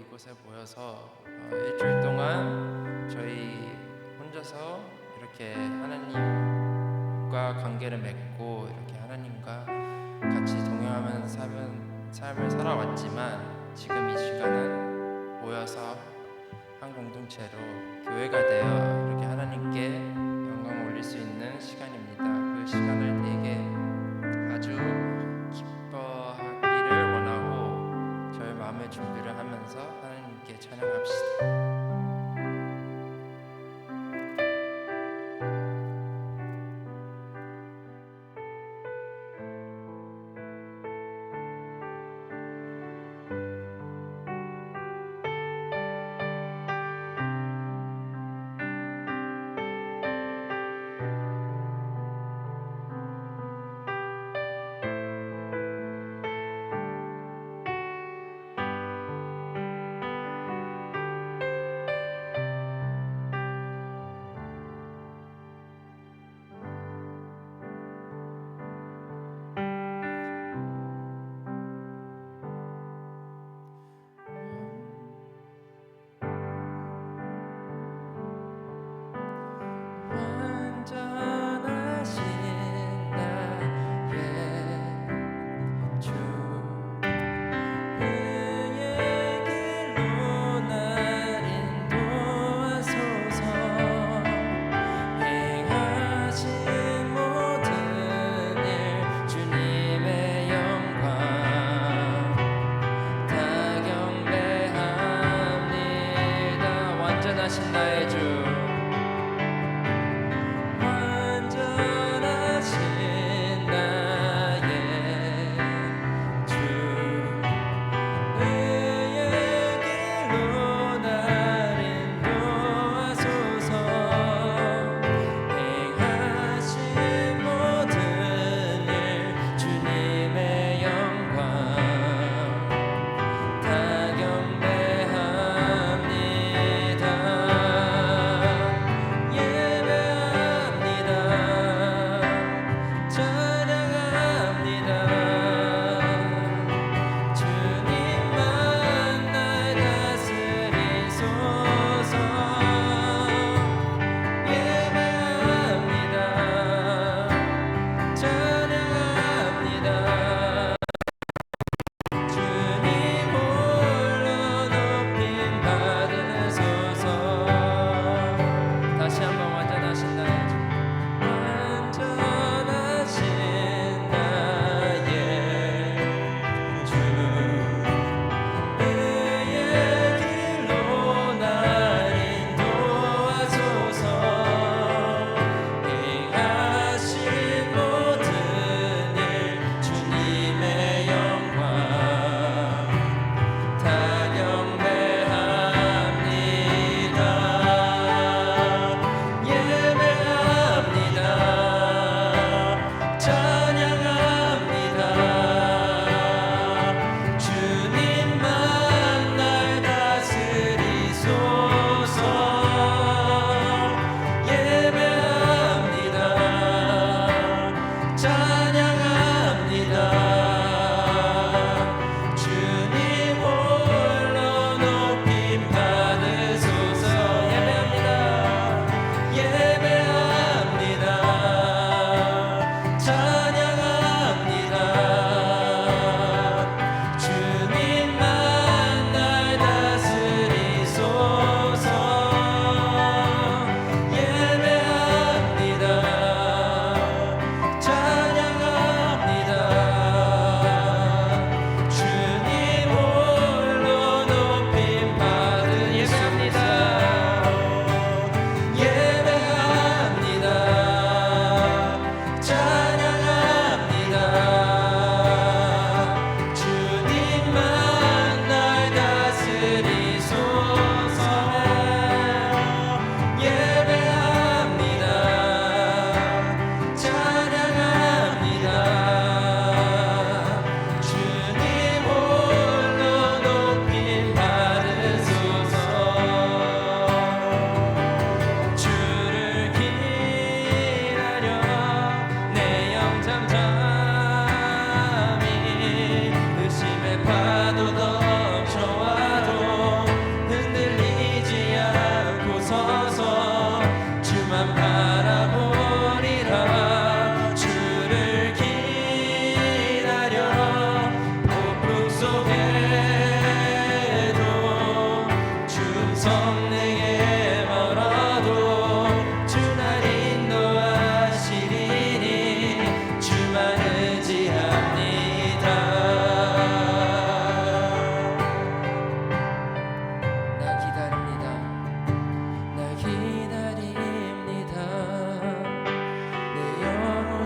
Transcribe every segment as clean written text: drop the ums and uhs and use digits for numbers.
이곳에 모여서 일주일 동안 저희 혼자서 이렇게 하나님과 관계를 맺고 이렇게 하나님과 같이 동행하면서 삶을 살아왔지만, 지금 이 시간은 모여서 한 공동체로 교회가 되어 이렇게 하나님께 영광을 올릴 수 있는 시간입니다. 그 시간을 되게 아주 기뻐하기를 원하고 저희 마음의 준비를 하면서 하나님께 찬양합시다.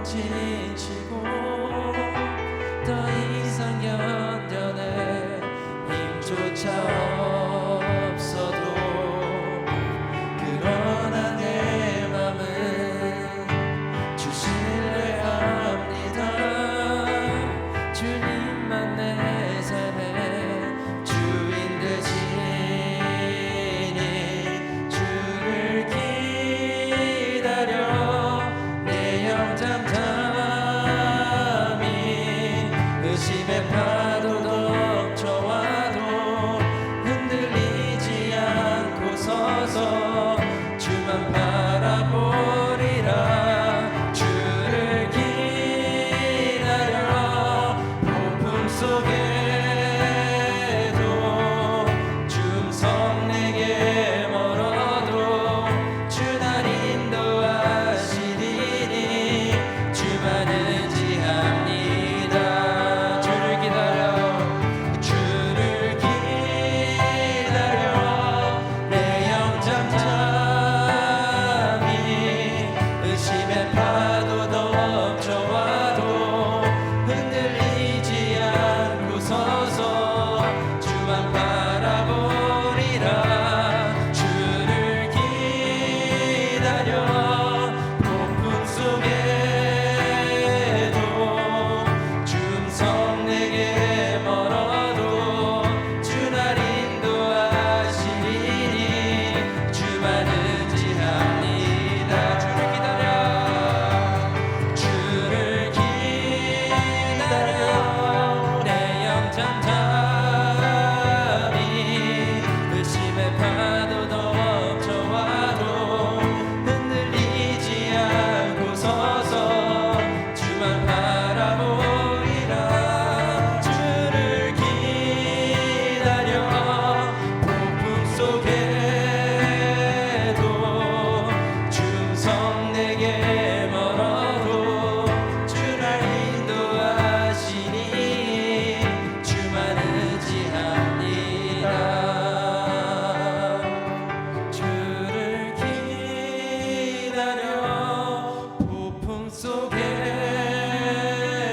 지치고 더 이상 견뎌낼 힘조차 없어도 그러나 내 맘은 주실래 합니다. 주님만 내 삶의 주인 되시니 주를 기다려 내 영 잠잠히 의심의 파도 덮쳐와도 흔들리지 않고 서서 주만 바라보리라. 주를 기다려 폭풍 속에도 줌성 내게 멀어도 주 날 인도하시리니 주만 의지합니다. 주를 기다려 내 영 잠잠히 의심의 파도 덮쳐와도 흔들리지 않고 서서 주만 바라보리라. 주를 기다려 폭풍 속에도 줌성 내게 멀어도 주 날 인도하시리니 주만 의지합니다. 주를 기다려 내 영 잠잠히 의심의 파도 덮쳐와도 흔들리지 않고 서서 주만 바라보리라. 주를 기다려 폭풍 속에도 줌성 내게 멀어도 주 날 인도하시니 주만 의지합니다. 주를 기다려 폭풍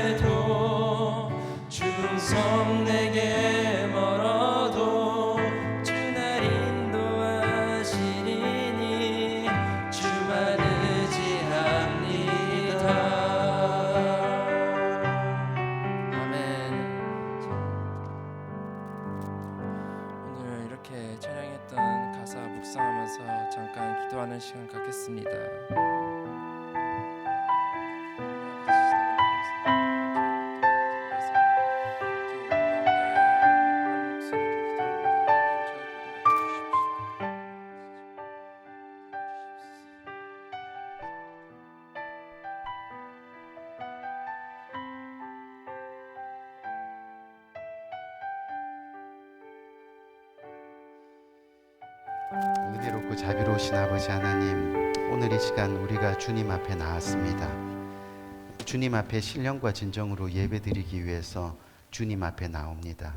속에도 줌성 내게 멀어도 주 날 인도하시리니 주만 의지합니다. 아멘. 오늘 이렇게 찬양했던 가사 묵상하면서 잠깐 기도하는 시간 갖겠습니다. 은혜롭고 자비로우신 아버지 하나님, 오늘 이 시간 우리가 주님 앞에 나왔습니다. 주님 앞에 신령과 진정으로 예배드리기 위해서 주님 앞에 나옵니다.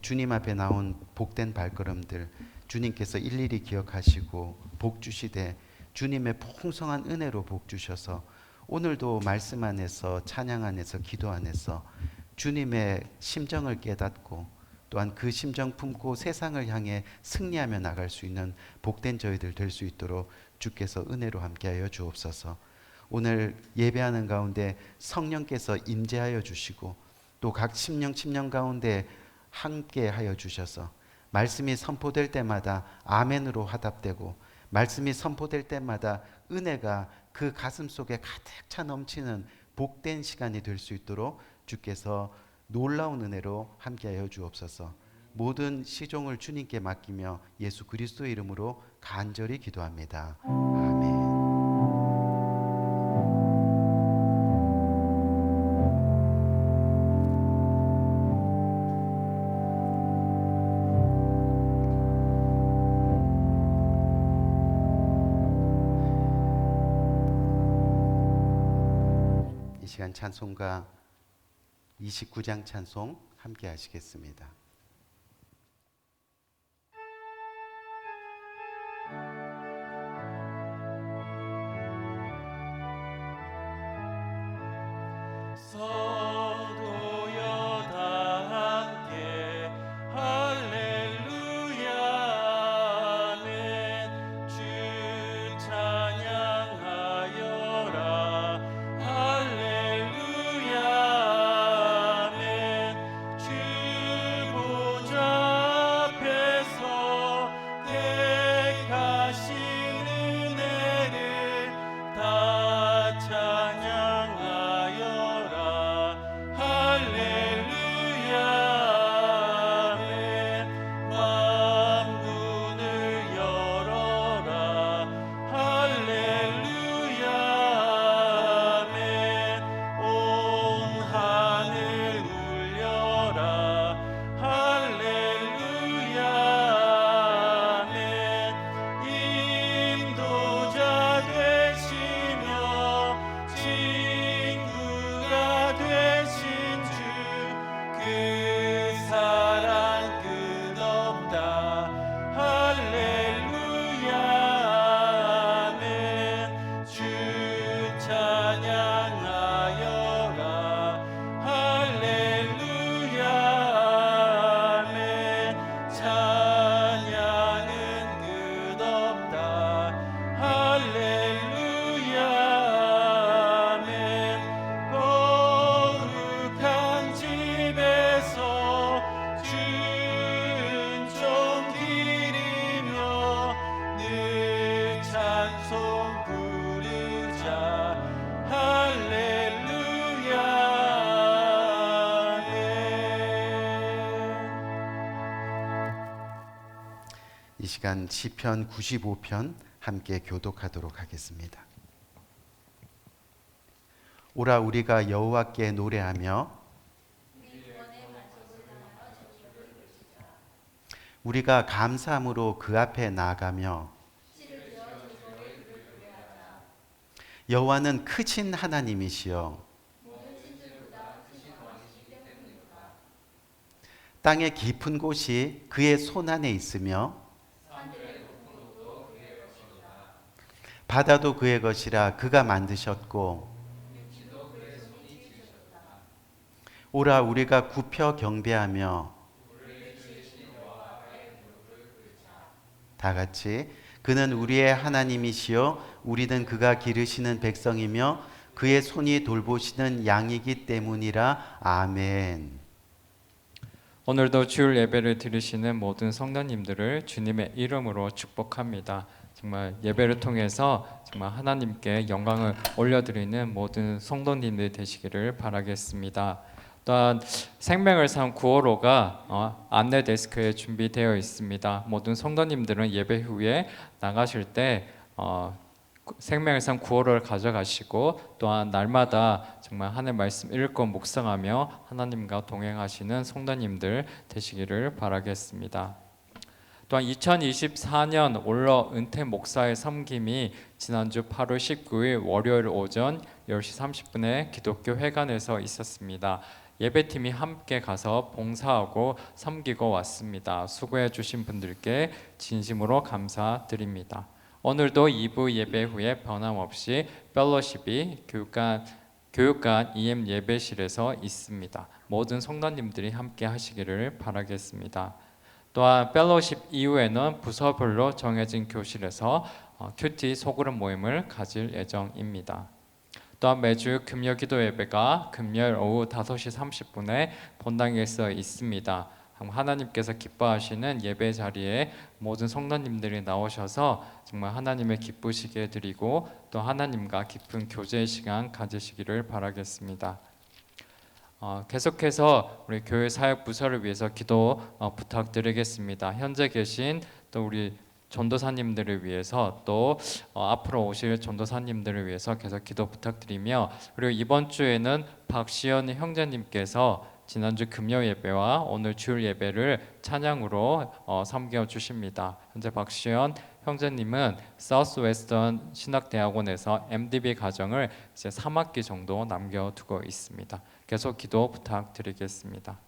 주님 앞에 나온 복된 발걸음들 주님께서 일일이 기억하시고 복 주시되 주님의 풍성한 은혜로 복 주셔서 오늘도 말씀 안에서 찬양 안에서 기도 안에서 주님의 심정을 깨닫고 또한 그 심정 품고 세상을 향해 승리하며 나갈 수 있는 복된 저희들 될 수 있도록 주께서 은혜로 함께하여 주옵소서. 오늘 예배하는 가운데 성령께서 임재하여 주시고 또 각 심령 가운데 함께하여 주셔서 말씀이 선포될 때마다 아멘으로 화답되고 말씀이 선포될 때마다 은혜가 그 가슴 속에 가득 차 넘치는 복된 시간이 될 수 있도록 주께서 놀라운 은혜로 함께하여 주옵소서. 모든 시종을 주님께 맡기며 예수 그리스도의 이름으로 간절히 기도합니다. 아멘. 이 시간 찬송가 29장 찬송 함께 하시겠습니다. 서도여 다 함께 할렐루야 아멘. 주 찬양하여라 할렐루야 아멘. 주 보좌 앞에서 택하신 은혜를 다 찬양하여라 할렐루야 아멘. 만문을 열어라 할렐루야 아멘. 온 하늘 울려라 할렐루야 아멘. 인도자 되시며 친구가 되신 주 그 사랑 끝없다 할렐루야 아멘. 주 찬양하여라 할렐루야 아멘. 찬양은 끝없다 할렐루야 아멘. 거룩한 집에서 준종 기리며 늘 찬송 부르자 할렐루야 아멘. 이 시간 시편 95편 함께 교독하도록 하겠습니다. 오라 우리가 여호와께 노래하며 우리가 감사함으로 그 앞에 나아가며 여호와는 크신 하나님이시여 땅의 깊은 곳이 그의 손 안에 있으며 바다도 그의 것이라 그가 만드셨고 오라 우리가 굽혀 경배하며 다 같이 그는 우리의 하나님이시요 우리는 그가 기르시는 백성이며 그의 손이 돌보시는 양이기 때문이라 아멘. 오늘도 주일 예배를 드리시는 모든 성도님들을 주님의 이름으로 축복합니다. 정말 예배를 통해서 정말 하나님께 영광을 올려드리는 모든 성도님들 되시기를 바라겠습니다. 또한 생명을 산 955가 안내 데스크에 준비되어 있습니다. 모든 성도님들은 예배 후에 나가실 때 생명을 산 955를 가져가시고 또한 날마다 정말 하나님 말씀 읽고 묵상하며 하나님과 동행하시는 성도님들 되시기를 바라겠습니다. 또한 2024년 올러 은퇴 목사의 섬김이 지난주 8월 19일 월요일 오전 10시 30분에 기독교 회관에서 있었습니다. 예배팀이 함께 가서 봉사하고 섬기고 왔습니다. 수고해 주신 분들께 진심으로 감사드립니다. 오늘도 2부 예배 후에 변함없이 펠로십이 교육관 EM 예배실에서 있습니다. 모든 성도님들이 함께 하시기를 바라겠습니다. 또한 펠로십 이후에는 부서별로 정해진 교실에서 큐티 소그룹 모임을 가질 예정입니다. 또한 매주 금요 기도 예배가 금요일 오후 5시 30분에 본당에서 있습니다. 하나님께서 기뻐하시는 예배 자리에 모든 성도님들이 나오셔서 정말 하나님을 기쁘시게 드리고 또 하나님과 깊은 교제의 시간 가지시기를 바라겠습니다. 계속해서 우리 교회 사역 부서를 위해서 기도 부탁드리겠습니다. 현재 계신 또 우리 전도사님들을 위해서 또 앞으로 오실 전도사님들을 위해서 계속 기도 부탁드리며 그리고 이번 주에는 박시연 형제님께서 지난주 금요 예배와 오늘 주일 예배를 찬양으로 섬겨 주십니다. 현재 박시연 형제님은 사우스웨스턴 신학대학원에서 MDB 과정을 이제 3학기 정도 남겨두고 있습니다. 계속 기도 부탁드리겠습니다.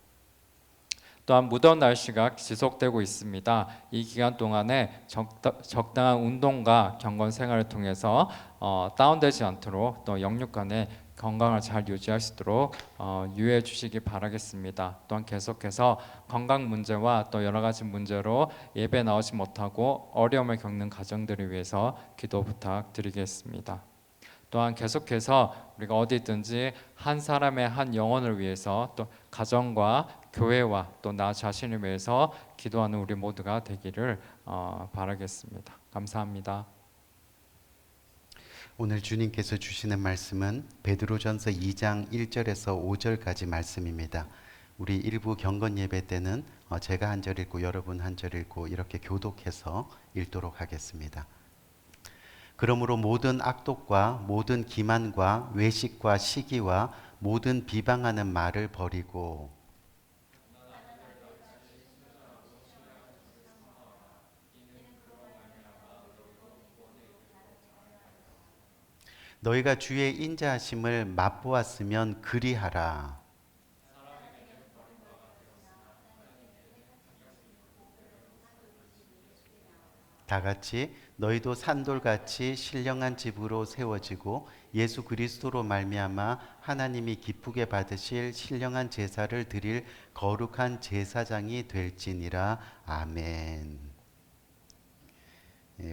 또한 무더운 날씨가 지속되고 있습니다. 이 기간 동안에 적당한 운동과 경건 생활을 통해서 다운되지 않도록 또 영육간에 건강을 잘 유지할 수 있도록 유의해 주시기 바라겠습니다. 또한 계속해서 건강 문제와 또 여러 가지 문제로 예배 나오지 못하고 어려움을 겪는 가정들을 위해서 기도 부탁드리겠습니다. 또한 계속해서 우리가 어디든지 한 사람의 한 영혼을 위해서 또 가정과 교회와 또 나 자신을 위해서 기도하는 우리 모두가 되기를 바라겠습니다. 감사합니다. 오늘 주님께서 주시는 말씀은 베드로전서 2장 1절에서 5절까지 말씀입니다. 우리 일부 경건 예배 때는 제가 한 절 읽고 여러분 한 절 읽고 이렇게 교독해서 읽도록 하겠습니다. 그러므로 모든 악독과 모든 기만과 외식과 시기와 모든 비방하는 말을 버리고 너희가 주의 인자하심을 맛보았으면 그리하라. 다 같이 너희도 산돌같이 신령한 집으로 세워지고 예수 그리스도로 말미암아 하나님이 기쁘게 받으실 신령한 제사를 드릴 거룩한 제사장이 될지니라. 아멘.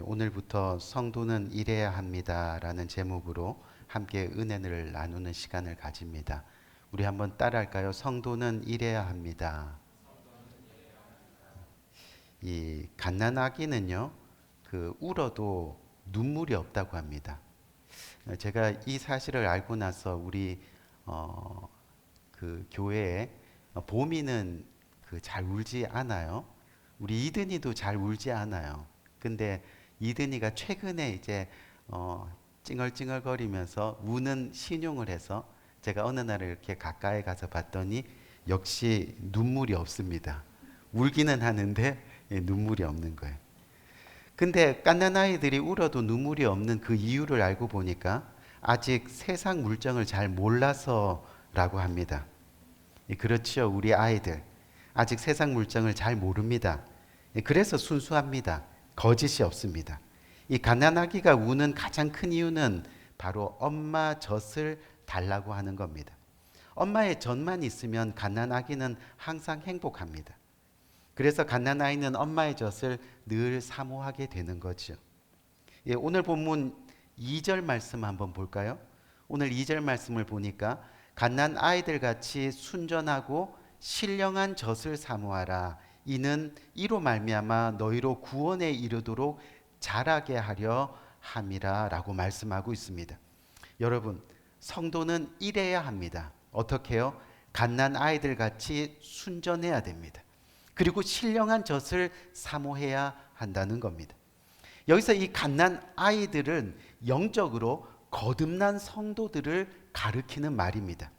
오늘부터 성도는 이래야 합니다라는 제목으로 함께 은혜를 나누는 시간을 가집니다. 우리 한번 따라할까요? 성도는 이래야 합니다. 이 갓난아기는요, 울어도 눈물이 없다고 합니다. 제가 이 사실을 알고 나서 우리 교회에 보미는 잘 울지 않아요. 우리 이든이도 잘 울지 않아요. 근데 이든이가 최근에 이제 찡얼찡얼거리면서 우는 신용을 해서 제가 어느 날 이렇게 가까이 가서 봤더니 역시 눈물이 없습니다. 울기는 하는데 눈물이 없는 거예요. 근데 갓난아이들이 울어도 눈물이 없는 그 이유를 알고 보니까 아직 세상 물정을 잘 몰라서라고 합니다. 그렇죠. 우리 아이들 아직 세상 물정을 잘 모릅니다. 그래서 순수합니다. 거짓이 없습니다. 이 갓난아기가 우는 가장 큰 이유는 바로 엄마 젖을 달라고 하는 겁니다. 엄마의 젖만 있으면 갓난아기는 항상 행복합니다. 그래서 갓난아이는 엄마의 젖을 늘 사모하게 되는 거죠. 오늘 본문 2절 말씀 한번 볼까요? 오늘 2절 말씀을 보니까 갓난아이들 같이 순전하고 신령한 젖을 사모하라. 이는 이로 말미암아 너희로 구원에 이르도록 자라게 하려 함이라 라고 말씀하고 있습니다. 여러분, 성도는 이래야 합니다. 어떻게 해요? 갓난아이들 같이 순전해야 됩니다. 그리고 신령한 젖을 사모해야 한다는 겁니다. 여기서 이 갓난아이들은 영적으로 거듭난 성도들을 가리키는 말입니다.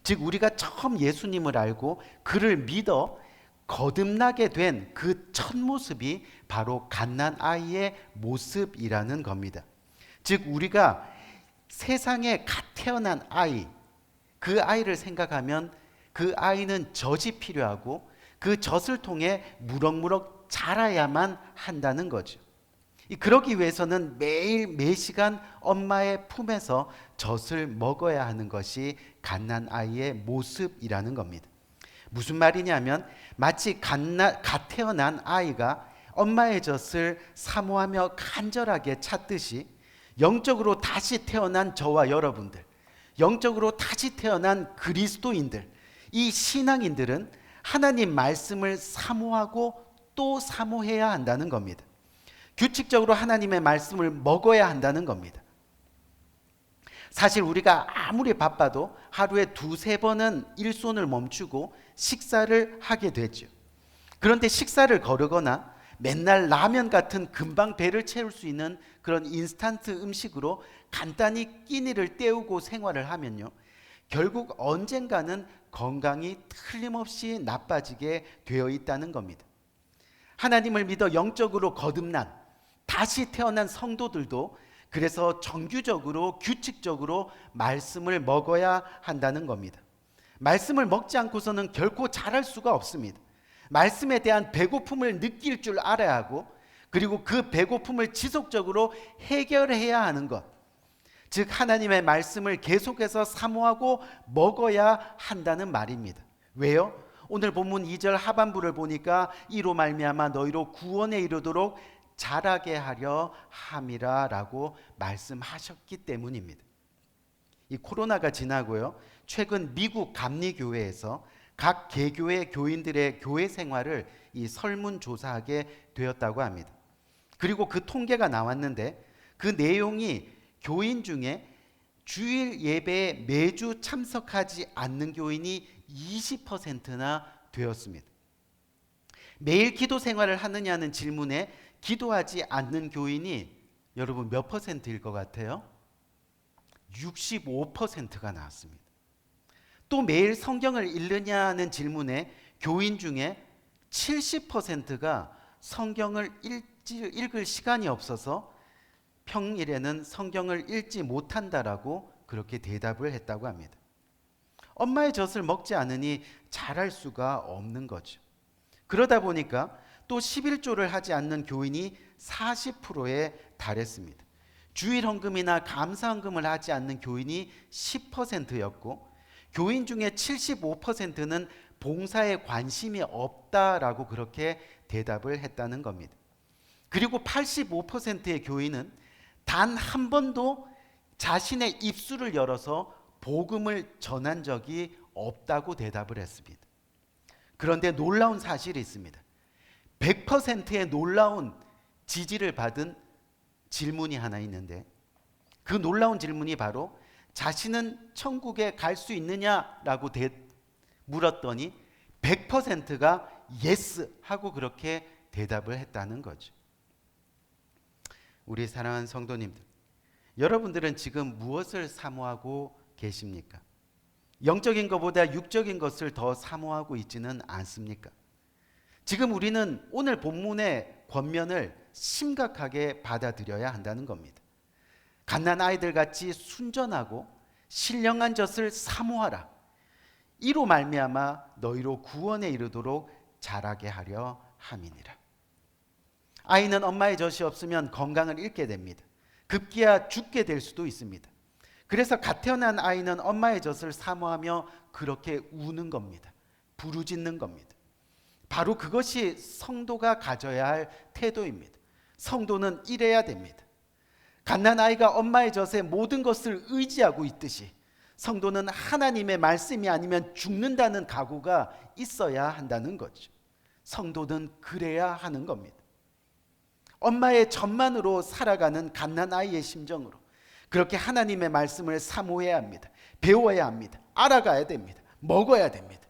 즉 우리가 처음 예수님을 알고 그를 믿어 거듭나게 된 그 첫 모습이 바로 갓난아이의 모습이라는 겁니다. 즉 우리가 세상에 갓 태어난 아이, 그 아이를 생각하면 그 아이는 젖이 필요하고 그 젖을 통해 무럭무럭 자라야만 한다는 거죠. 그러기 위해서는 매일 매시간 엄마의 품에서 젖을 먹어야 하는 것이 갓난아이의 모습이라는 겁니다. 무슨 말이냐면 마치 갓 태어난 아이가 엄마의 젖을 사모하며 간절하게 찾듯이 영적으로 다시 태어난 저와 여러분들, 영적으로 다시 태어난 그리스도인들, 이 신앙인들은 하나님 말씀을 사모하고 또 사모해야 한다는 겁니다. 규칙적으로 하나님의 말씀을 먹어야 한다는 겁니다. 사실 우리가 아무리 바빠도 하루에 2-3번은 일손을 멈추고 식사를 하게 되죠. 그런데 식사를 거르거나 맨날 라면 같은 금방 배를 채울 수 있는 그런 인스턴트 음식으로 간단히 끼니를 때우고 생활을 하면요, 결국 언젠가는 건강이 틀림없이 나빠지게 되어 있다는 겁니다. 하나님을 믿어 영적으로 거듭난 다시 태어난 성도들도 그래서 정규적으로 규칙적으로 말씀을 먹어야 한다는 겁니다. 말씀을 먹지 않고서는 결코 자랄 수가 없습니다. 말씀에 대한 배고픔을 느낄 줄 알아야 하고, 그리고 그 배고픔을 지속적으로 해결해야 하는 것. 즉 하나님의 말씀을 계속해서 사모하고 먹어야 한다는 말입니다. 왜요? 오늘 본문 2절 하반부를 보니까 이로 말미암아 너희로 구원에 이르도록 자라게 하려 함이라 라고 말씀하셨기 때문입니다. 이 코로나가 지나고요, 최근 미국 감리교회에서 각 개교의 교인들의 교회 생활을 이 설문조사하게 되었다고 합니다. 그리고 그 통계가 나왔는데 그 내용이 교인 중에 주일 예배에 매주 참석하지 않는 교인이 20%나 되었습니다. 매일 기도 생활을 하느냐는 질문에 기도하지 않는 교인이 여러분 몇 퍼센트일 것 같아요? 65%가 나왔습니다. 또 매일 성경을 읽느냐는 질문에 교인 중에 70%가 성경을 읽을 시간이 없어서 평일에는 성경을 읽지 못한다라고 그렇게 대답을 했다고 합니다. 엄마의 젖을 먹지 않으니 자랄 수가 없는 거죠. 그러다 보니까 또 11조를 하지 않는 교인이 40%에 달했습니다. 주일 헌금이나 감사 헌금을 하지 않는 교인이 10%였고 교인 중에 75%는 봉사에 관심이 없다라고 그렇게 대답을 했다는 겁니다. 그리고 85%의 교인은 단 한 번도 자신의 입술을 열어서 복음을 전한 적이 없다고 대답을 했습니다. 그런데 놀라운 사실이 있습니다. 100%의 놀라운 지지를 받은 질문이 하나 있는데 그 놀라운 질문이 바로 자신은 천국에 갈 수 있느냐라고 물었더니 100%가 예스 하고 그렇게 대답을 했다는 거죠. 우리 사랑하는 성도님들, 여러분들은 지금 무엇을 사모하고 계십니까? 영적인 것보다 육적인 것을 더 사모하고 있지는 않습니까? 지금 우리는 오늘 본문의 권면을 심각하게 받아들여야 한다는 겁니다. 갓난 아이들 같이 순전하고 신령한 젖을 사모하라. 이로 말미암아 너희로 구원에 이르도록 자라게 하려 함이니라. 아이는 엄마의 젖이 없으면 건강을 잃게 됩니다. 급기야 죽게 될 수도 있습니다. 그래서 갓 태어난 아이는 엄마의 젖을 사모하며 그렇게 우는 겁니다. 부르짖는 겁니다. 바로 그것이 성도가 가져야 할 태도입니다. 성도는 이래야 됩니다. 갓난 아이가 엄마의 젖에 모든 것을 의지하고 있듯이 성도는 하나님의 말씀이 아니면 죽는다는 각오가 있어야 한다는 거죠. 성도는 그래야 하는 겁니다. 엄마의 젖만으로 살아가는 갓난 아이의 심정으로 그렇게 하나님의 말씀을 사모해야 합니다. 배워야 합니다. 알아가야 됩니다. 먹어야 됩니다.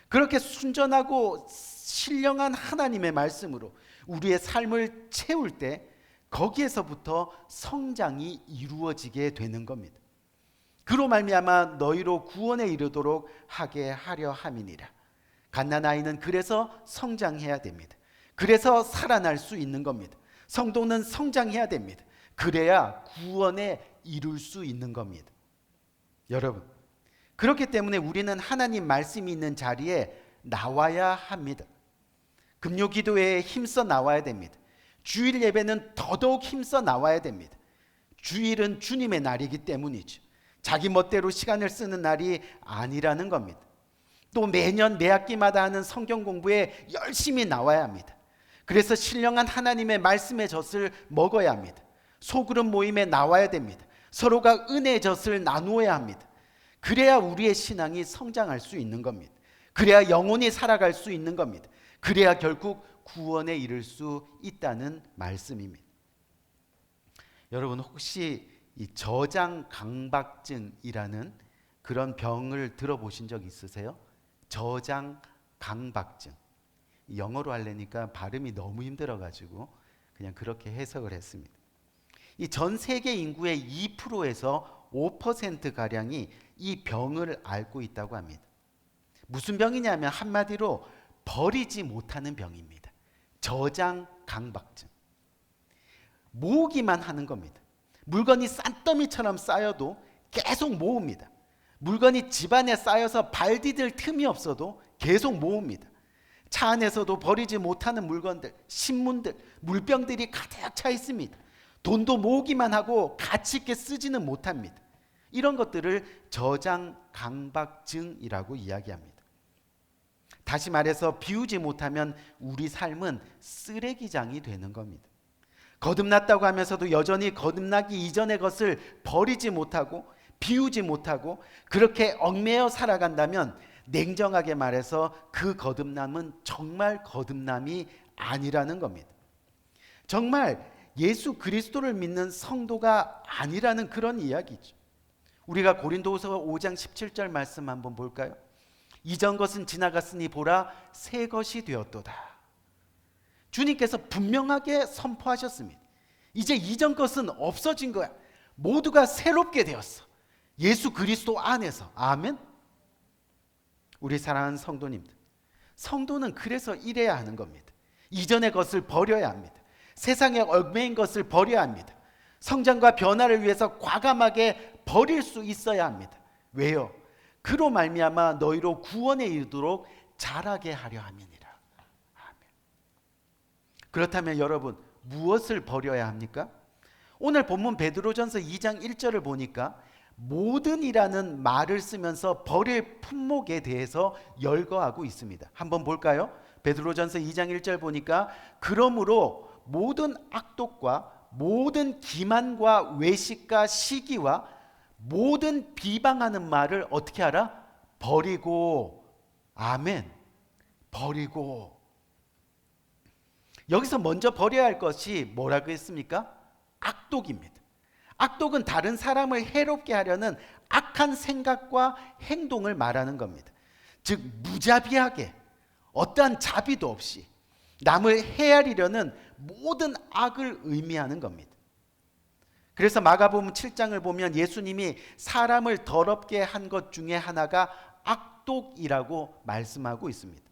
그렇게 순전하고 신령한 하나님의 말씀으로 우리의 삶을 채울 때 거기에서부터 성장이 이루어지게 되는 겁니다. 그로 말미암아 너희로 구원에 이르도록 하게 하려 함이니라. 갓난 아이는 그래서 성장해야 됩니다. 그래서 살아날 수 있는 겁니다. 성도는 성장해야 됩니다. 그래야 구원에 이룰 수 있는 겁니다. 여러분, 그렇기 때문에 우리는 하나님 말씀이 있는 자리에 나와야 합니다. 금요 기도회에 힘써 나와야 됩니다. 주일 예배는 더더욱 힘써 나와야 됩니다. 주일은 주님의 날이기 때문이죠. 자기 멋대로 시간을 쓰는 날이 아니라는 겁니다. 또 매년 매 학기마다 하는 성경 공부에 열심히 나와야 합니다. 그래서 신령한 하나님의 말씀의 젖을 먹어야 합니다. 소그룹 모임에 나와야 됩니다. 서로가 은혜의 젖을 나누어야 합니다. 그래야 우리의 신앙이 성장할 수 있는 겁니다. 그래야 영혼이 살아갈 수 있는 겁니다. 그래야 결국 구원에 이를 수 있다는 말씀입니다. 여러분 혹시 이 저장강박증이라는 그런 병을 들어보신 적 있으세요? 저장강박증. 영어로 하려니까 발음이 너무 힘들어가지고 그냥 그렇게 해석을 했습니다. 이 전 세계 인구의 2%에서 5%가량이 이 병을 앓고 있다고 합니다. 무슨 병이냐면 한마디로 버리지 못하는 병입니다. 저장강박증. 모으기만 하는 겁니다. 물건이 싼더미처럼 쌓여도 계속 모읍니다. 물건이 집안에 쌓여서 발 디딜 틈이 없어도 계속 모읍니다. 차 안에서도 버리지 못하는 물건들, 신문들, 물병들이 가득 차 있습니다. 돈도 모으기만 하고 가치 있게 쓰지는 못합니다. 이런 것들을 저장 강박증이라고 이야기합니다. 다시 말해서 비우지 못하면 우리 삶은 쓰레기장이 되는 겁니다. 거듭났다고 하면서도 여전히 거듭나기 이전의 것을 버리지 못하고 비우지 못하고 그렇게 얽매여 살아간다면 냉정하게 말해서 그 거듭남은 정말 거듭남이 아니라는 겁니다. 정말 예수 그리스도를 믿는 성도가 아니라는 그런 이야기죠. 우리가 고린도후서 5장 17절 말씀 한번 볼까요? 이전 것은 지나갔으니 보라 새 것이 되었도다. 주님께서 분명하게 선포하셨습니다. 이제 이전 것은 없어진 거야. 모두가 새롭게 되었어. 예수 그리스도 안에서. 아멘. 우리 사랑하는 성도님들, 성도는 그래서 이래야 하는 겁니다. 이전의 것을 버려야 합니다. 세상에 얽매인 것을 버려야 합니다. 성장과 변화를 위해서 과감하게 버릴 수 있어야 합니다. 왜요? 그로 말미암아 너희로 구원에 이르도록 자라게 하려 함이니라. 아멘. 그렇다면 여러분, 무엇을 버려야 합니까? 오늘 본문 베드로전서 2장 1절을 보니까 모든이라는 말을 쓰면서 버릴 품목에 대해서 열거하고 있습니다. 한번 볼까요? 베드로전서 2장 1절 보니까 그러므로 모든 악독과 모든 기만과 외식과 시기와 모든 비방하는 말을 어떻게 하라? 버리고. 아멘. 버리고. 여기서 먼저 버려야 할 것이 뭐라고 했습니까? 악독입니다. 악독은 다른 사람을 해롭게 하려는 악한 생각과 행동을 말하는 겁니다. 즉 무자비하게 어떠한 자비도 없이 남을 헤아리려는 모든 악을 의미하는 겁니다. 그래서 마가복음 7장을 보면 예수님이 사람을 더럽게 한 것 중에 하나가 악독이라고 말씀하고 있습니다.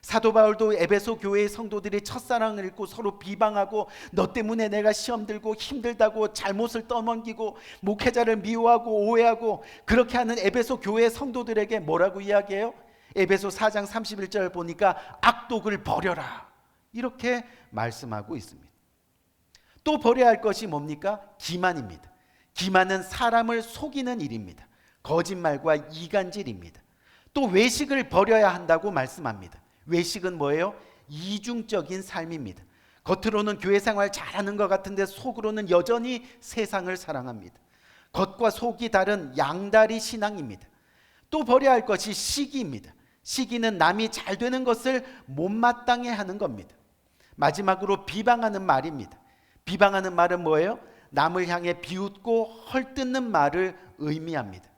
사도 바울도 에베소 교회의 성도들이 첫사랑을 잃고 서로 비방하고 너 때문에 내가 시험 들고 힘들다고 잘못을 떠넘기고 목회자를 미워하고 오해하고 그렇게 하는 에베소 교회의 성도들에게 뭐라고 이야기해요? 에베소 4장 31절 보니까 악독을 버려라 이렇게 말씀하고 있습니다. 또 버려야 할 것이 뭡니까? 기만입니다. 기만은 사람을 속이는 일입니다. 거짓말과 이간질입니다. 또 외식을 버려야 한다고 말씀합니다. 외식은 뭐예요? 이중적인 삶입니다. 겉으로는 교회 생활 잘하는 것 같은데 속으로는 여전히 세상을 사랑합니다. 겉과 속이 다른 양다리 신앙입니다. 또 버려야 할 것이 시기입니다. 시기는 남이 잘 되는 것을 못마땅해 하는 겁니다. 마지막으로 비방하는 말입니다. 비방하는 말은 뭐예요? 남을 향해 비웃고 헐뜯는 말을 의미합니다.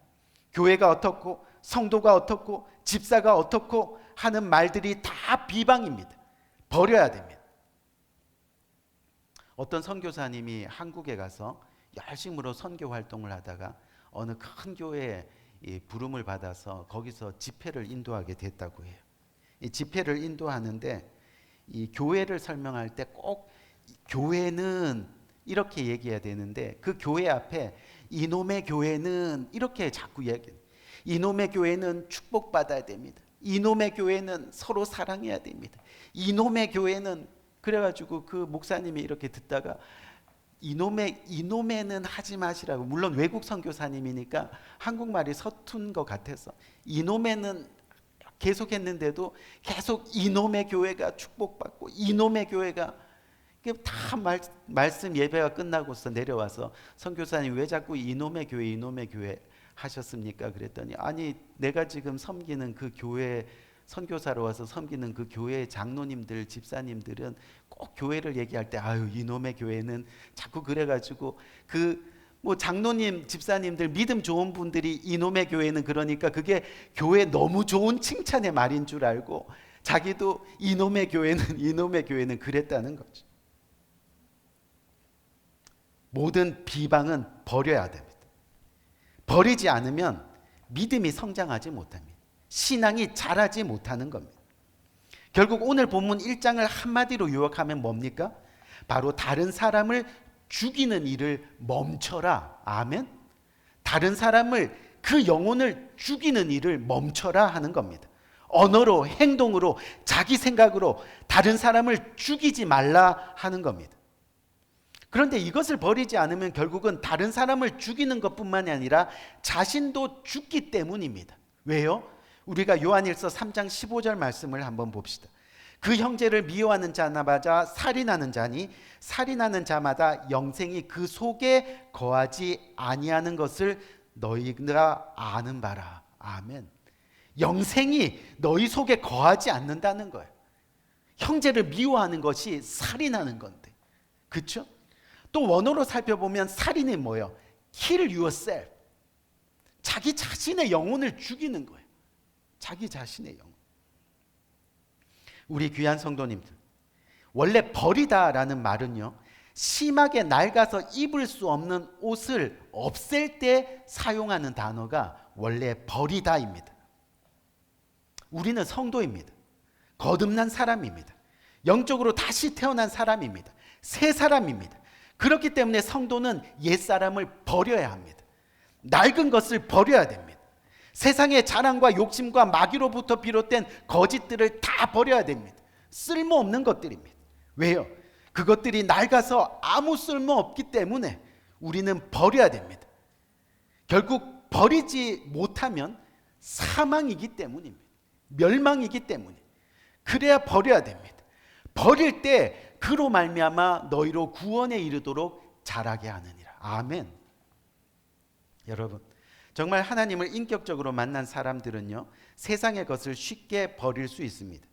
교회가 어떻고 성도가 어떻고 집사가 어떻고 하는 말들이 다 비방입니다. 버려야 됩니다. 어떤 선교사님이 한국에 가서 열심으로 선교 활동을 하다가 어느 큰 교회에 부름을 받아서 거기서 집회를 인도하게 됐다고 해요. 이 집회를 인도하는데 이 교회를 설명할 때 꼭 교회는 이렇게 얘기해야 되는데 그 교회 앞에 이놈의 교회는 이렇게 자꾸 얘기해요. 이놈의 교회는 축복받아야 됩니다. 이놈의 교회는 서로 사랑해야 됩니다. 이놈의 교회는 그래가지고 그 목사님이 이렇게 듣다가 이놈에는 하지 마시라고. 물론 외국 선교사님이니까 한국말이 서툰 것 같아서 이놈에는 계속 했는데도 계속 이놈의 교회가 축복받고 이놈의 교회가 다 말씀 예배가 끝나고서 내려와서 선교사님 왜 자꾸 이놈의 교회 하셨습니까? 그랬더니 아니 내가 지금 섬기는 그 교회 선교사로 와서 섬기는 그 교회 장로님들 집사님들은 꼭 교회를 얘기할 때 아유 이놈의 교회는 자꾸 그래가지고 그 뭐 장로님 집사님들 믿음 좋은 분들이 이놈의 교회는 그러니까 그게 교회 너무 좋은 칭찬의 말인 줄 알고 자기도 이놈의 교회는 그랬다는 거죠. 모든 비방은 버려야 됩니다. 버리지 않으면 믿음이 성장하지 못합니다. 신앙이 자라지 못하는 겁니다. 결국 오늘 본문 1장을 한마디로 요약하면 뭡니까? 바로 다른 사람을 죽이는 일을 멈춰라. 아멘. 다른 사람을 그 영혼을 죽이는 일을 멈춰라 하는 겁니다. 언어로 행동으로 자기 생각으로 다른 사람을 죽이지 말라 하는 겁니다. 그런데 이것을 버리지 않으면 결국은 다른 사람을 죽이는 것뿐만이 아니라 자신도 죽기 때문입니다. 왜요? 우리가 요한일서 3장 15절 말씀을 한번 봅시다. 그 형제를 미워하는 자마다 살인하는 자니 살인하는 자마다 영생이 그 속에 거하지 아니하는 것을 너희가 아는 바라. 아멘. 영생이 너희 속에 거하지 않는다는 거예요. 형제를 미워하는 것이 살인하는 건데, 그렇죠? 또 원어로 살펴보면 살인이 뭐예요? Kill yourself. 자기 자신의 영혼을 죽이는 거예요. 자기 자신의 영혼. 우리 귀한 성도님들, 원래 버리다라는 말은요, 심하게 낡아서 입을 수 없는 옷을 없앨 때 사용하는 단어가 원래 버리다입니다. 우리는 성도입니다. 거듭난 사람입니다. 영적으로 다시 태어난 사람입니다. 새 사람입니다. 그렇기 때문에 성도는 옛사람을 버려야 합니다. 낡은 것을 버려야 됩니다. 세상의 자랑과 욕심과 마귀로부터 비롯된 거짓들을 다 버려야 됩니다. 쓸모없는 것들입니다. 왜요? 그것들이 낡아서 아무 쓸모 없기 때문에 우리는 버려야 됩니다. 결국 버리지 못하면 사망이기 때문입니다. 멸망이기 때문에. 그래야 버려야 됩니다. 버릴 때 그로 말미암아 너희로 구원에 이르도록 자라게 하느니라. 아멘. 여러분, 정말 하나님을 인격적으로 만난 사람들은요, 세상의 것을 쉽게 버릴 수 있습니다.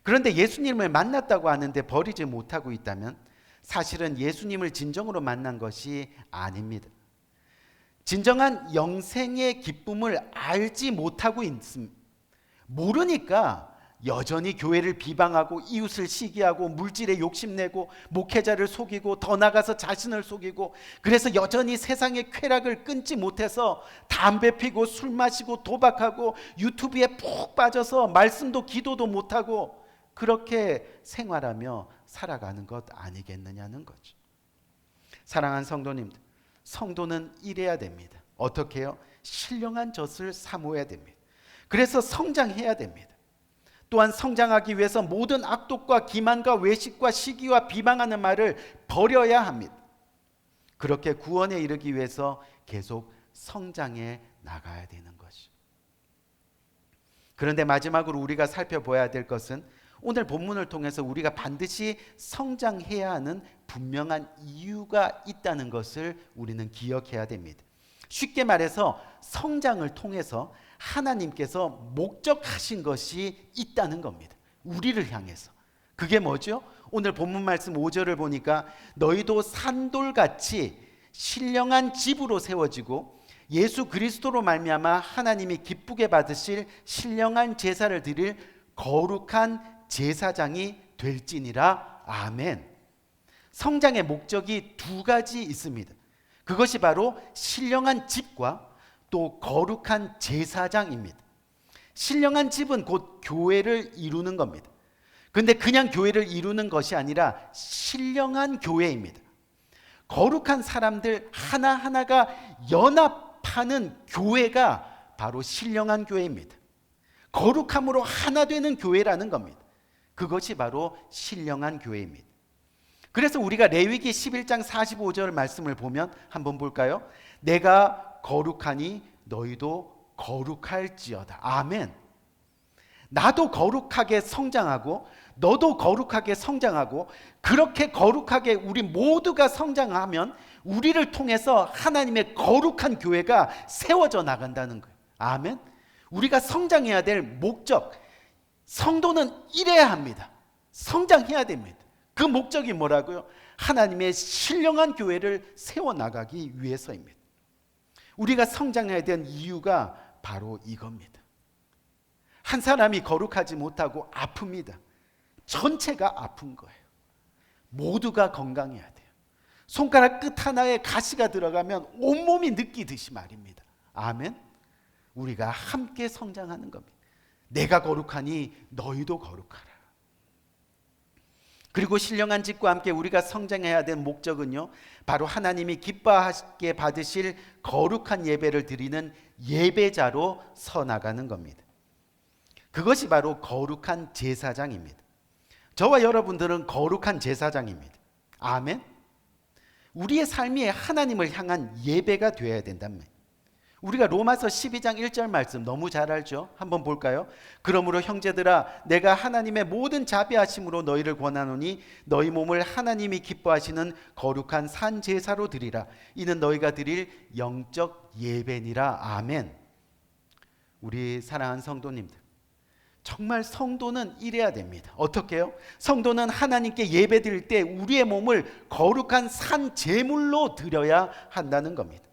그런데 예수님을 만났다고 하는데 버리지 못하고 있다면 사실은 예수님을 진정으로 만난 것이 아닙니다. 진정한 영생의 기쁨을 알지 못하고 있습니다. 모르니까 여전히 교회를 비방하고 이웃을 시기하고 물질에 욕심내고 목회자를 속이고 더 나가서 자신을 속이고, 그래서 여전히 세상의 쾌락을 끊지 못해서 담배 피고 술 마시고 도박하고 유튜브에 푹 빠져서 말씀도 기도도 못하고 그렇게 생활하며 살아가는 것 아니겠느냐는 거죠. 사랑하는 성도님들, 성도는 이래야 됩니다. 어떻게 해요? 신령한 젖을 사모해야 됩니다. 그래서 성장해야 됩니다. 또한 성장하기 위해서 모든 악독과 기만과 외식과 시기와 비방하는 말을 버려야 합니다. 그렇게 구원에 이르기 위해서 계속 성장해 나가야 되는 것이죠. 그런데 마지막으로 우리가 살펴봐야 될 것은 오늘 본문을 통해서 우리가 반드시 성장해야 하는 분명한 이유가 있다는 것을 우리는 기억해야 됩니다. 쉽게 말해서 성장을 통해서 하나님께서 목적하신 것이 있다는 겁니다. 우리를 향해서. 그게 뭐죠? 오늘 본문 말씀 5절을 보니까 너희도 산돌같이 신령한 집으로 세워지고 예수 그리스도로 말미암아 하나님이 기쁘게 받으실 신령한 제사를 드릴 거룩한 제사장이 될지니라. 아멘. 성장의 목적이 두 가지 있습니다. 그것이 바로 신령한 집과 또 거룩한 제사장입니다. 신령한 집은 곧 교회를 이루는 겁니다. 그런데 그냥 교회를 이루는 것이 아니라 신령한 교회입니다. 거룩한 사람들 하나하나가 연합하는 교회가 바로 신령한 교회입니다. 거룩함으로 하나 되는 교회라는 겁니다. 그것이 바로 신령한 교회입니다. 그래서 우리가 레위기 11장 45절 말씀을 보면 한번 볼까요? 내가 거룩하니 너희도 거룩할지어다. 아멘. 나도 거룩하게 성장하고 너도 거룩하게 성장하고 그렇게 거룩하게 우리 모두가 성장하면 우리를 통해서 하나님의 거룩한 교회가 세워져 나간다는 거예요. 아멘. 우리가 성장해야 될 목적, 성도는 이래야 합니다. 성장해야 됩니다. 그 목적이 뭐라고요? 하나님의 신령한 교회를 세워나가기 위해서입니다. 우리가 성장해야 되는 이유가 바로 이겁니다. 한 사람이 거룩하지 못하고 아픕니다. 전체가 아픈 거예요. 모두가 건강해야 돼요. 손가락 끝 하나에 가시가 들어가면 온몸이 느끼듯이 말입니다. 아멘. 우리가 함께 성장하는 겁니다. 내가 거룩하니 너희도 거룩하라. 그리고 신령한 집과 함께 우리가 성장해야 될 목적은요, 바로 하나님이 기뻐하게 받으실 거룩한 예배를 드리는 예배자로 서 나가는 겁니다. 그것이 바로 거룩한 제사장입니다. 저와 여러분들은 거룩한 제사장입니다. 아멘. 우리의 삶이 하나님을 향한 예배가 되어야 된단 말이에요. 우리가 로마서 12장 1절 말씀 너무 잘 알죠? 한번 볼까요? 그러므로 형제들아 내가 하나님의 모든 자비하심으로 너희를 권하노니 너희 몸을 하나님이 기뻐하시는 거룩한 산 제사로 드리라. 이는 너희가 드릴 영적 예배니라. 아멘. 우리 사랑하는 성도님들, 정말 성도는 이래야 됩니다. 어떻게요? 성도는 하나님께 예배 드릴 때 우리의 몸을 거룩한 산 제물로 드려야 한다는 겁니다.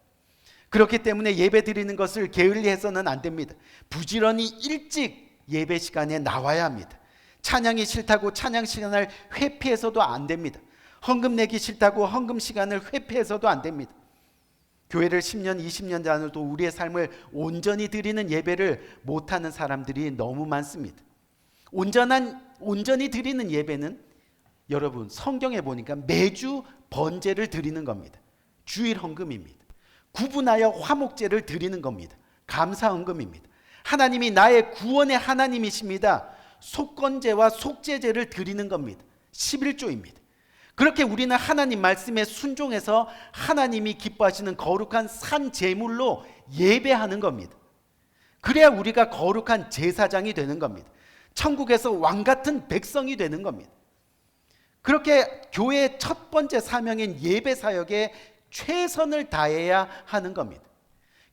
그렇기 때문에 예배 드리는 것을 게을리해서는 안 됩니다. 부지런히 일찍 예배 시간에 나와야 합니다. 찬양이 싫다고 찬양 시간을 회피해서도 안 됩니다. 헌금 내기 싫다고 헌금 시간을 회피해서도 안 됩니다. 교회를 10년, 20년 전에도 우리의 삶을 온전히 드리는 예배를 못하는 사람들이 너무 많습니다. 온전히 드리는 예배는 여러분 성경에 보니까 매주 번제를 드리는 겁니다. 주일 헌금입니다. 구분하여 화목제를 드리는 겁니다. 감사 헌금입니다. 하나님이 나의 구원의 하나님이십니다. 속건제와 속죄제를 드리는 겁니다. 11조입니다. 그렇게 우리는 하나님 말씀에 순종해서 하나님이 기뻐하시는 거룩한 산 제물로 예배하는 겁니다. 그래야 우리가 거룩한 제사장이 되는 겁니다. 천국에서 왕 같은 백성이 되는 겁니다. 그렇게 교회의 첫 번째 사명인 예배 사역에 최선을 다해야 하는 겁니다.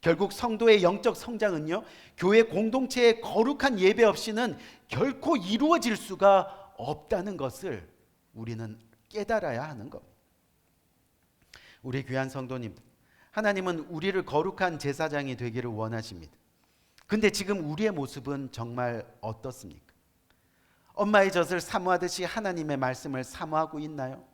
결국 성도의 영적 성장은요, 교회 공동체의 거룩한 예배 없이는 결코 이루어질 수가 없다는 것을 우리는 깨달아야 하는 겁니다. 우리 귀한 성도님들, 하나님은 우리를 거룩한 제사장이 되기를 원하십니다. 근데 지금 우리의 모습은 정말 어떻습니까? 엄마의 젖을 사모하듯이 하나님의 말씀을 사모하고 있나요?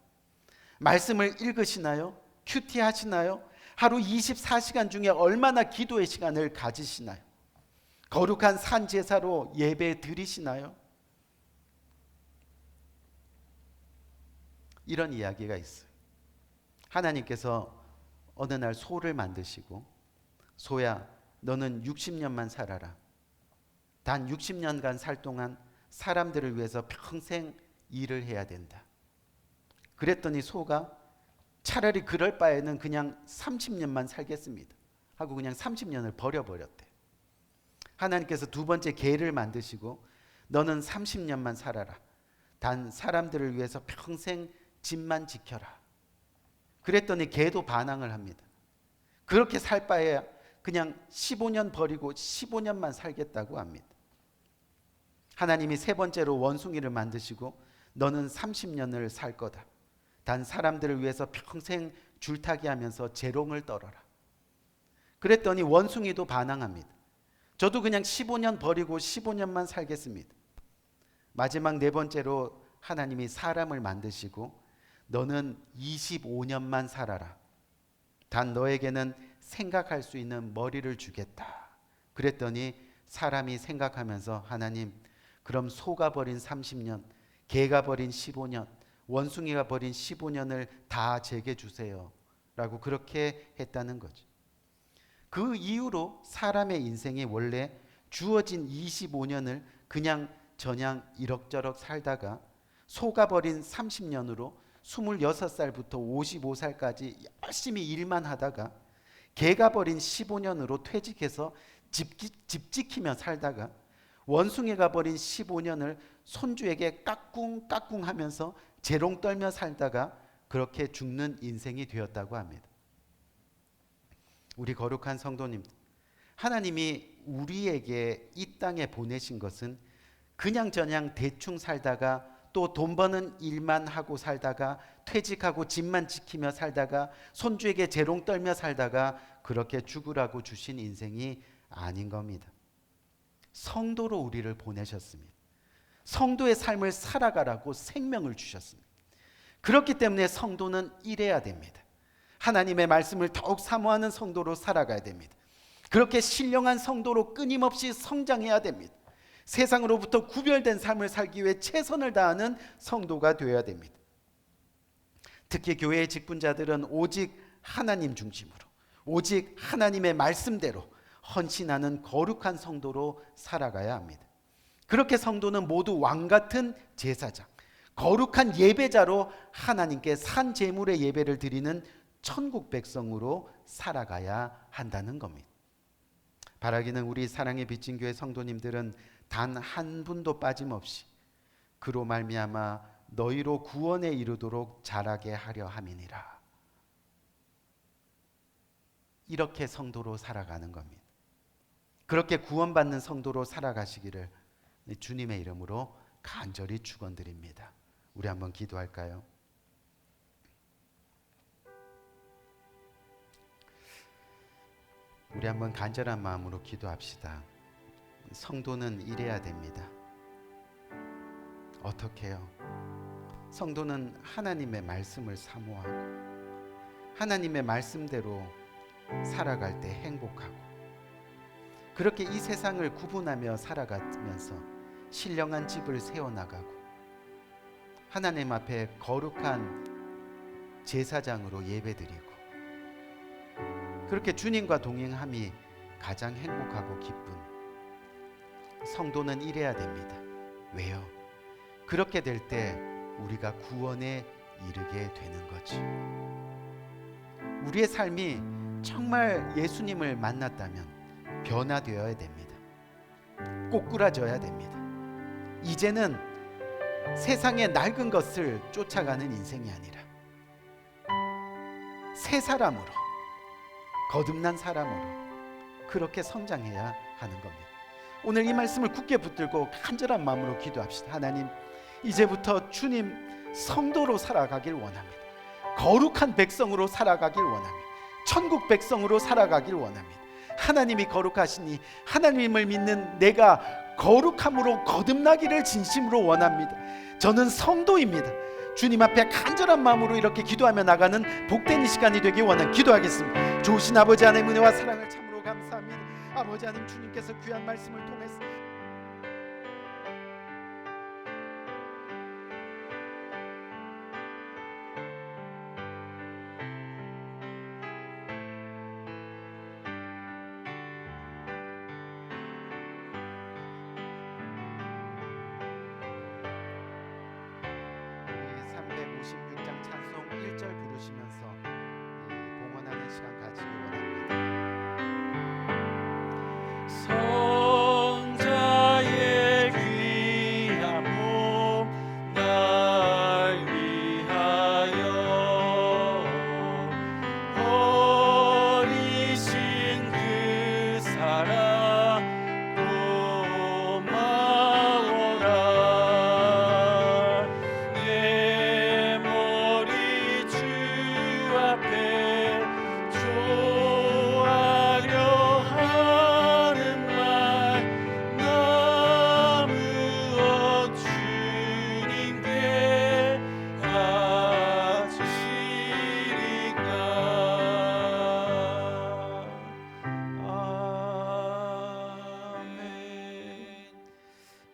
말씀을 읽으시나요? 큐티 하시나요? 하루 24시간 중에 얼마나 기도의 시간을 가지시나요? 거룩한 산 제사로 예배 드리시나요? 이런 이야기가 있어요. 하나님께서 어느 날 소를 만드시고, 소야 너는 60년만 살아라. 단 60년간 살 동안 사람들을 위해서 평생 일을 해야 된다. 그랬더니 소가 차라리 그럴 바에는 그냥 30년만 살겠습니다 하고 그냥 30년을 버려버렸대. 하나님께서 두 번째 개를 만드시고 너는 30년만 살아라. 단 사람들을 위해서 평생 집만 지켜라. 그랬더니 개도 반항을 합니다. 그렇게 살 바에야 그냥 15년 버리고 15년만 살겠다고 합니다. 하나님이 세 번째로 원숭이를 만드시고 너는 30년을 살 거다. 단 사람들을 위해서 평생 줄타기 하면서 재롱을 떨어라. 그랬더니 원숭이도 반항합니다. 저도 그냥 15년 버리고 15년만 살겠습니다. 마지막 네 번째로 하나님이 사람을 만드시고 너는 25년만 살아라. 단 너에게는 생각할 수 있는 머리를 주겠다. 그랬더니 사람이 생각하면서 하나님, 그럼 소가 버린 30년, 개가 버린 15년, 원숭이가 버린 15년을 다 제게 주세요 라고 그렇게 했다는 거죠. 그 이후로 사람의 인생이 원래 주어진 25년을 그냥 저냥 이럭저럭 살다가 소가 버린 30년으로 26살부터 55살까지 열심히 일만 하다가 개가 버린 15년으로 퇴직해서 집 지키며 살다가 원숭이가 버린 15년을 손주에게 까꿍까꿍 하면서 재롱 떨며 살다가 그렇게 죽는 인생이 되었다고 합니다. 우리 거룩한 성도님들, 하나님이 우리에게 이 땅에 보내신 것은 그냥저냥 대충 살다가 또 돈 버는 일만 하고 살다가 퇴직하고 집만 지키며 살다가 손주에게 재롱 떨며 살다가 그렇게 죽으라고 주신 인생이 아닌 겁니다. 성도로 우리를 보내셨습니다. 성도의 삶을 살아가라고 생명을 주셨습니다. 그렇기 때문에 성도는 이래야 됩니다. 하나님의 말씀을 더욱 사모하는 성도로 살아가야 됩니다. 그렇게 신령한 성도로 끊임없이 성장해야 됩니다. 세상으로부터 구별된 삶을 살기 위해 최선을 다하는 성도가 되어야 됩니다. 특히 교회의 직분자들은 오직 하나님 중심으로, 오직 하나님의 말씀대로 헌신하는 거룩한 성도로 살아가야 합니다. 그렇게 성도는 모두 왕같은 제사장, 거룩한 예배자로 하나님께 산 제물의 예배를 드리는 천국 백성으로 살아가야 한다는 겁니다. 바라기는 우리 사랑의 빚진 교회 성도님들은 단 한 분도 빠짐없이 그로 말미암아 너희로 구원에 이르도록 자라게 하려 함이니라. 이렇게 성도로 살아가는 겁니다. 그렇게 구원받는 성도로 살아가시기를 주님의 이름으로 간절히 축원드립니다. 우리 한번 기도할까요? 우리 한번 간절한 마음으로 기도합시다. 성도는 이래야 됩니다. 어떻게 해요? 성도는 하나님의 말씀을 사모하고 하나님의 말씀대로 살아갈 때 행복하고 그렇게 이 세상을 구분하며 살아가면서 신령한 집을 세워나가고 하나님 앞에 거룩한 제사장으로 예배드리고 그렇게 주님과 동행함이 가장 행복하고 기쁜 성도는 이래야 됩니다. 왜요? 그렇게 될 때 우리가 구원에 이르게 되는 거지. 우리의 삶이 정말 예수님을 만났다면 변화되어야 됩니다. 꼬꾸라져야 됩니다. 이제는 세상의 낡은 것을 쫓아가는 인생이 아니라 새 사람으로 거듭난 사람으로 그렇게 성장해야 하는 겁니다. 오늘 이 말씀을 굳게 붙들고 간절한 마음으로 기도합시다. 하나님, 이제부터 주님 성도로 살아가길 원합니다. 거룩한 백성으로 살아가길 원합니다. 천국 백성으로 살아가길 원합니다. 하나님이 거룩하시니 하나님을 믿는 내가 거룩함으로 거듭나기를 진심으로 원합니다. 저는 성도입니다. 주님 앞에 간절한 마음으로 이렇게 기도하며 나가는 복된 이 시간이 되길 기도하겠습니다. 좋으신 아버지 하나님 은혜와 사랑을 참으로 감사합니다. 아버지 하나님, 주님께서 귀한 말씀을 통해서 우리 356장 찬송 1절 부르시면서 봉헌하는 시간 가지기 원합니다. 성자의 귀한 몸 날 위하여 버리신 그 사랑 고마워라. 내 머리 주 앞에 조아려 하는 말 나무어 주님께 바치리까. 아멘.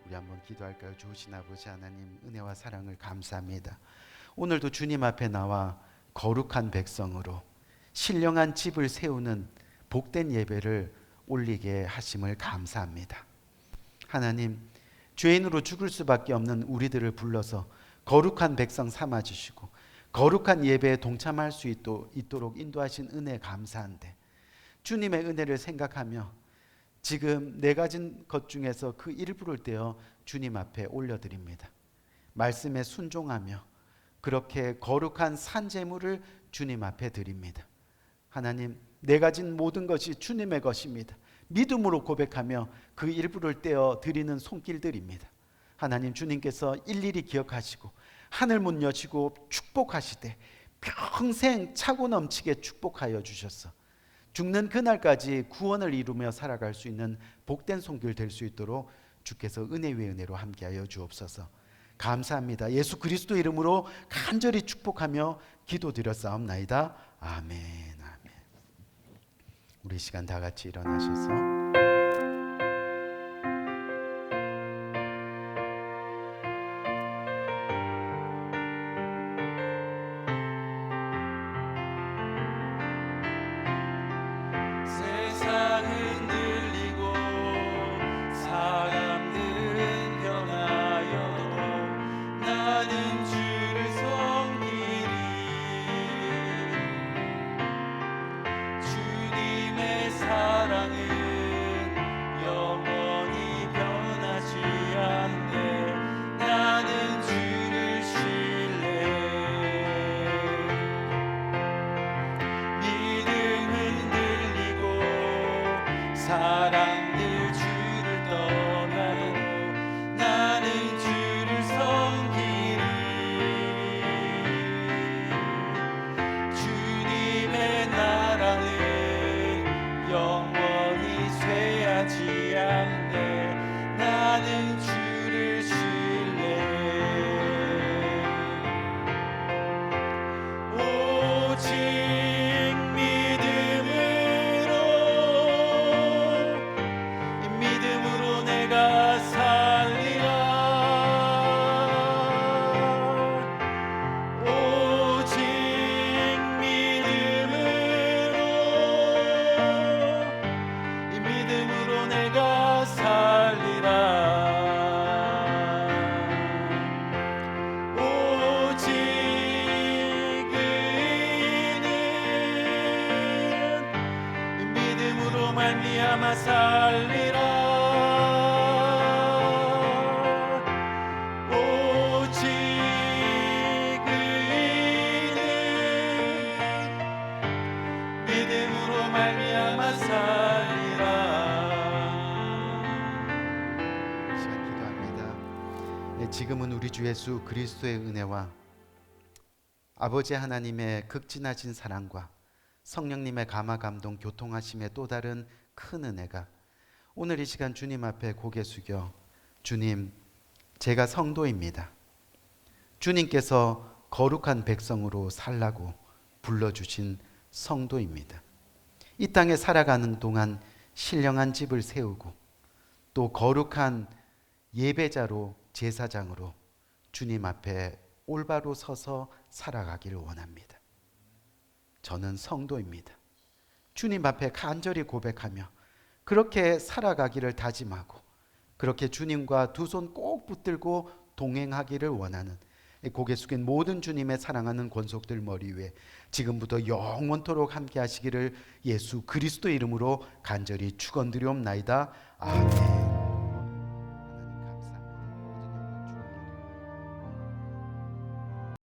우리 한번 기도할까요? 좋으신 아버지 하나님, 은혜와 사랑을 감사합니다. 오늘도 주님 앞에 나와 거룩한 백성으로 신령한 집을 세우는 복된 예배를 올리게 하심을 감사합니다. 하나님, 죄인으로 죽을 수밖에 없는 우리들을 불러서 거룩한 백성 삼아 주시고 거룩한 예배에 동참할 수 있도록 인도하신 은혜 감사한데, 주님의 은혜를 생각하며 지금 내 가진 것 중에서 그 일부를 떼어 주님 앞에 올려드립니다. 말씀에 순종하며 그렇게 거룩한 산제물을 주님 앞에 드립니다. 하나님, 내 가진 모든 것이 주님의 것입니다. 믿음으로 고백하며 그 일부를 떼어 드리는 손길들입니다. 하나님, 주님께서 일일이 기억하시고 하늘 문 여시고 축복하시되 평생 차고 넘치게 축복하여 주셔서 죽는 그날까지 구원을 이루며 살아갈 수 있는 복된 손길 될 수 있도록 주께서 은혜 위에 은혜로 함께하여 주옵소서. 감사합니다. 예수 그리스도 이름으로 간절히 축복하며 기도드렸사옵나이다. 아멘. 아멘. 우리 시간 다 같이 일어나셔서 세상은 들리고 사람들은 변하여도 나는 주를 섬기리. 말미암아 살리라. 오직 의인은 믿음으로 말미암아 살리라. 시간 기도합니다. 예, 지금은 우리 주 예수 그리스도의 은혜와 아버지 하나님의 극진하신 사랑과 성령님의 감화 감동 교통하심의 또 다른 큰 은혜가 오늘 이 시간 주님 앞에 고개 숙여 주님, 제가 성도입니다. 주님께서 거룩한 백성으로 살라고 불러주신 성도입니다. 이 땅에 살아가는 동안 신령한 집을 세우고 또 거룩한 예배자로 제사장으로 주님 앞에 올바로 서서 살아가기를 원합니다. 저는 성도입니다. 주님 앞에 간절히 고백하며 그렇게 살아가기를 다짐하고 그렇게 주님과 두 손 꼭 붙들고 동행하기를 원하는 고개 숙인 모든 주님의 사랑하는 권속들 머리 위에 지금부터 영원토록 함께 하시기를 예수 그리스도 이름으로 간절히 축원드리옵나이다. 아멘.